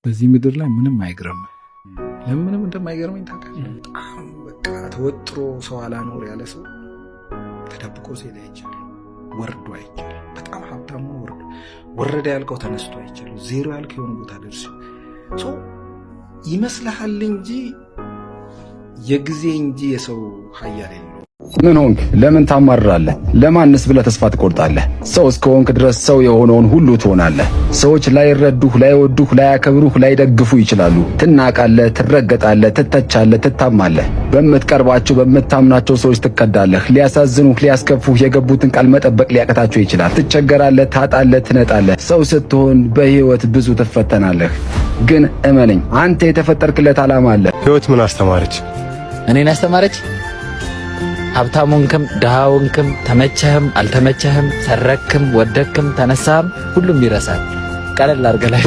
በዚህ ምድር ላይ ምንም አይገርም። ለምንም እንደማይገርመኝ ታውቃለህ? በጣም በቃ ተወጥሮ ሰው አላኖር ያለ ሰው ተደብቆ ሲሄድ አይቻልም፣ ወርዶ አይቻልም። በጣም ሀብታም ነው ወረደ ያልከው ተነስቶ አይቻልም። ዜሮ ያልከው የሆነ ቦታ ደርሶ ሰው ይመስልሃል እንጂ የጊዜ እንጂ የሰው ኃያል የለው። ምን ሆንክ? ለምን ታማራለህ? ለማንስ ብለህ ተስፋ ትቆርጣለህ? ሰው እስከሆንክ ድረስ ሰው የሆነውን ሁሉ ትሆናለህ። ሰዎች ላይረዱህ፣ ላይወዱህ፣ ላያከብሩህ፣ ላይደግፉ ይችላሉ። ትናቃለህ፣ ትረገጣለህ፣ ትተቻለህ፣ ትታማለህ። በምትቀርባቸው በምታምናቸው ሰዎች ትከዳለህ። ሊያሳዝኑህ፣ ሊያስከፉህ የገቡትን ቃል መጠበቅ ሊያቀታቸው ይችላል። ትቸገራለህ፣ ታጣለህ፣ ትነጣለህ። ሰው ስትሆን በህይወት ብዙ ትፈተናለህ። ግን እመነኝ፣ አንተ የተፈጠርክለት ዓላማ አለ። ህይወት ምን አስተማረች? እኔን አስተማረች። ሀብታሙንክም ድሃውንክም ተመቸህም አልተመቸህም ሰረክም ወደክም ተነሳህም ሁሉም ይረሳል። ቀለል አድርገህ ላይ